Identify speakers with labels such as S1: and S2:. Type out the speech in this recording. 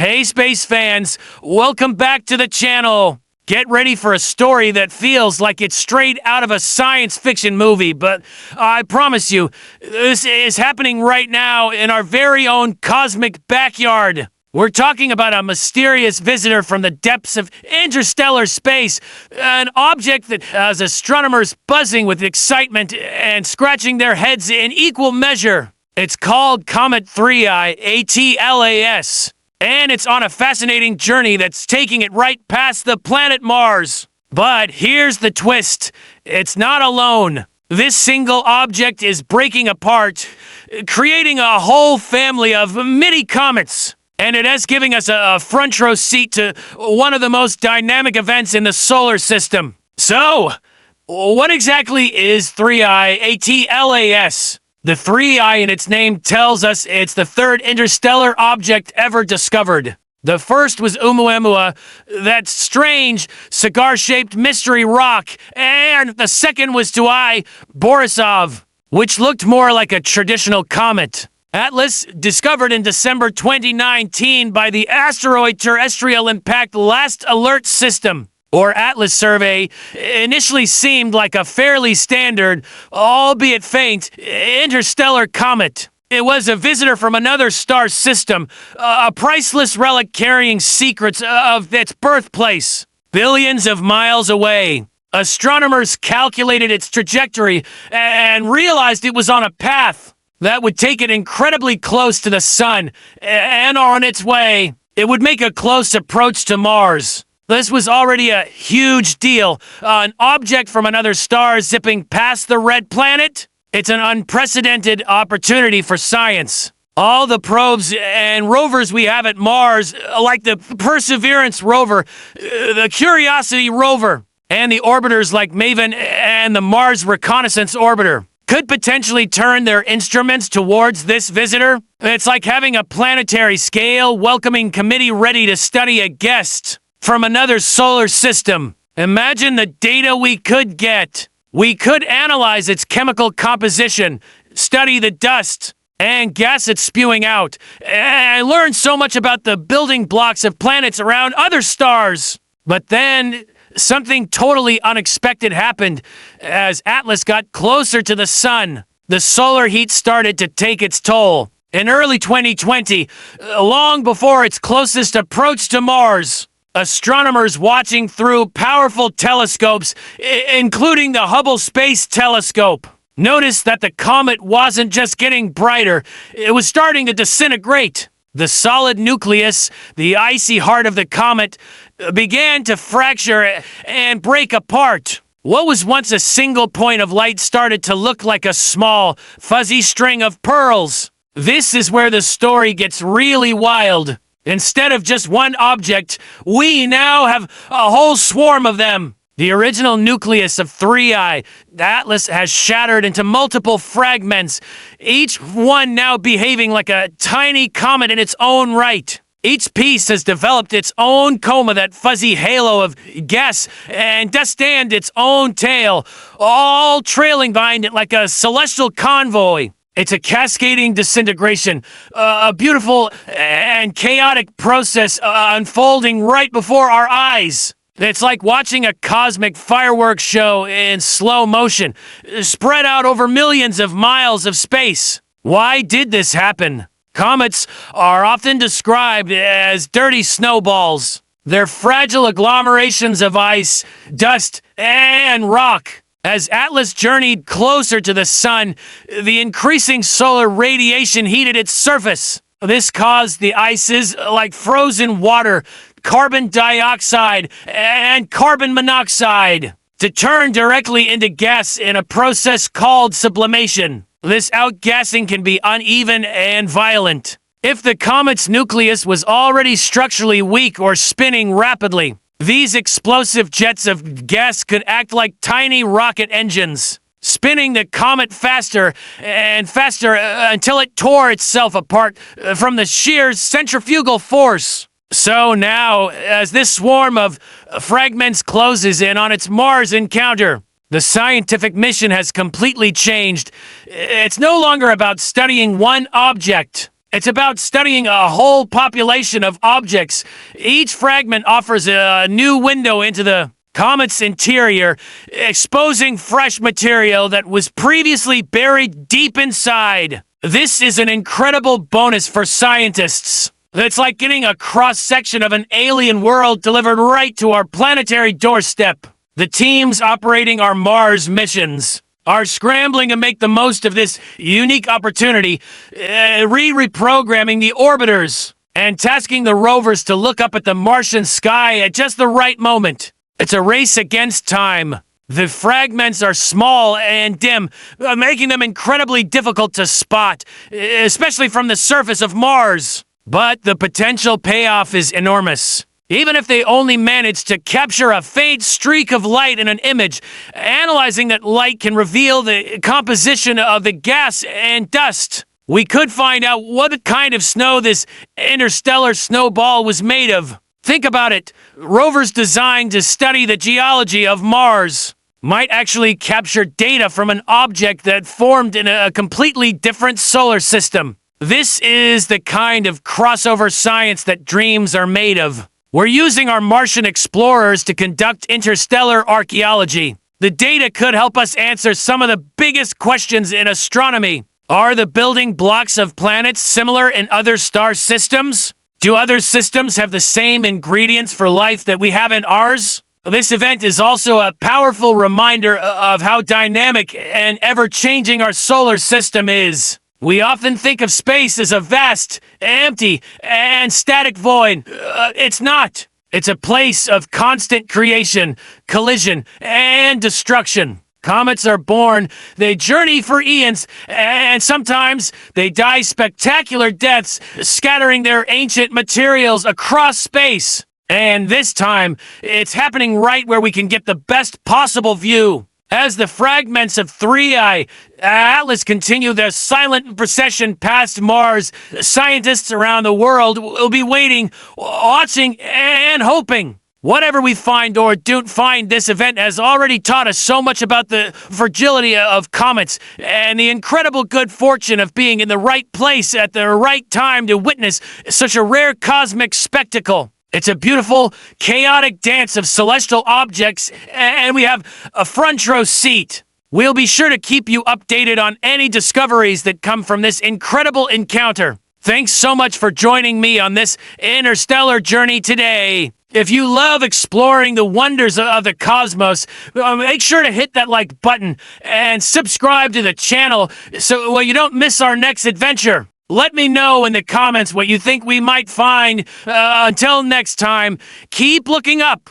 S1: Hey space fans, welcome back to the channel. Get ready for a story that feels like it's straight out of a science fiction movie, but I promise you, this is happening right now in our very own cosmic backyard. We're talking about a mysterious visitor from the depths of interstellar space, an object that has astronomers buzzing with excitement and scratching their heads in equal measure. It's called Comet 3I ATLAS. And it's on a fascinating journey that's taking it right past the planet Mars. But here's the twist. It's not alone. This single object is breaking apart, creating a whole family of mini-comets. And it is giving us a front row seat to one of the most dynamic events in the solar system. So, what exactly is 3I ATLAS? The 3I in its name tells us it's the third interstellar object ever discovered. The first was Oumuamua, that strange, cigar-shaped mystery rock, and the second was Tuai Borisov, which looked more like a traditional comet. Atlas, discovered in December 2019 by the Asteroid Terrestrial Impact Last Alert System, or Atlas survey, initially seemed like a fairly standard, albeit faint, interstellar comet. It was a visitor from another star system, a priceless relic carrying secrets of its birthplace, billions of miles away. Astronomers calculated its trajectory and realized it was on a path that would take it incredibly close to the sun, and on its way, it would make a close approach to Mars. This was already a huge deal. An object from another star zipping past the red planet? It's an unprecedented opportunity for science. All the probes and rovers we have at Mars, like the Perseverance rover, the Curiosity rover, and the orbiters like MAVEN and the Mars Reconnaissance Orbiter, could potentially turn their instruments towards this visitor. It's like having a planetary scale welcoming committee ready to study a guest from another solar system. Imagine the data we could get. We could analyze its chemical composition, study the dust and gas it's spewing out, and learn so much about the building blocks of planets around other stars. But then something totally unexpected happened. As Atlas got closer to the sun, the solar heat started to take its toll. In early 2020, long before its closest approach to Mars, astronomers watching through powerful telescopes, including the Hubble Space Telescope, noticed that the comet wasn't just getting brighter, it was starting to disintegrate. The solid nucleus, the icy heart of the comet, began to fracture and break apart. What was once a single point of light started to look like a small, fuzzy string of pearls. This is where the story gets really wild. Instead of just one object, we now have a whole swarm of them. The original nucleus of 3I, Atlas, has shattered into multiple fragments, each one now behaving like a tiny comet in its own right. Each piece has developed its own coma, that fuzzy halo of gas and dust, and its own tail, all trailing behind it like a celestial convoy. It's a cascading disintegration, a beautiful and chaotic process unfolding right before our eyes. It's like watching a cosmic fireworks show in slow motion, spread out over millions of miles of space. Why did this happen? Comets are often described as dirty snowballs. They're fragile agglomerations of ice, dust, and rock. As Atlas journeyed closer to the sun, the increasing solar radiation heated its surface. This caused the ices, like frozen water, carbon dioxide, and carbon monoxide, to turn directly into gas in a process called sublimation. This outgassing can be uneven and violent. If the comet's nucleus was already structurally weak or spinning rapidly, these explosive jets of gas could act like tiny rocket engines, spinning the comet faster and faster until it tore itself apart from the sheer centrifugal force. So now, as this swarm of fragments closes in on its Mars encounter, the scientific mission has completely changed. It's no longer about studying one object. It's about studying a whole population of objects. Each fragment offers a new window into the comet's interior, exposing fresh material that was previously buried deep inside. This is an incredible bonus for scientists. It's like getting a cross-section of an alien world delivered right to our planetary doorstep. The teams operating our Mars missions are scrambling to make the most of this unique opportunity, reprogramming the orbiters and tasking the rovers to look up at the Martian sky at just the right moment. It's a race against time. The fragments are small and dim, making them incredibly difficult to spot, especially from the surface of Mars. But the potential payoff is enormous. Even if they only manage to capture a faint streak of light in an image, analyzing that light can reveal the composition of the gas and dust. We could find out what kind of snow this interstellar snowball was made of. Think about it. Rovers designed to study the geology of Mars might actually capture data from an object that formed in a completely different solar system. This is the kind of crossover science that dreams are made of. We're using our Martian explorers to conduct interstellar archaeology. The data could help us answer some of the biggest questions in astronomy. Are the building blocks of planets similar in other star systems? Do other systems have the same ingredients for life that we have in ours? This event is also a powerful reminder of how dynamic and ever-changing our solar system is. We often think of space as a vast, empty, and static void. It's not. It's a place of constant creation, collision, and destruction. Comets are born, they journey for eons, and sometimes they die spectacular deaths, scattering their ancient materials across space. And this time, it's happening right where we can get the best possible view. As the fragments of 3I Atlas continue their silent procession past Mars, scientists around the world will be waiting, watching, and hoping. Whatever we find or don't find, this event has already taught us so much about the fragility of comets and the incredible good fortune of being in the right place at the right time to witness such a rare cosmic spectacle. It's a beautiful, chaotic dance of celestial objects, and we have a front row seat. We'll be sure to keep you updated on any discoveries that come from this incredible encounter. Thanks so much for joining me on this interstellar journey today. If you love exploring the wonders of the cosmos, make sure to hit that like button and subscribe to the channel so you don't miss our next adventure. Let me know in the comments what you think we might find. Until next time, keep looking up.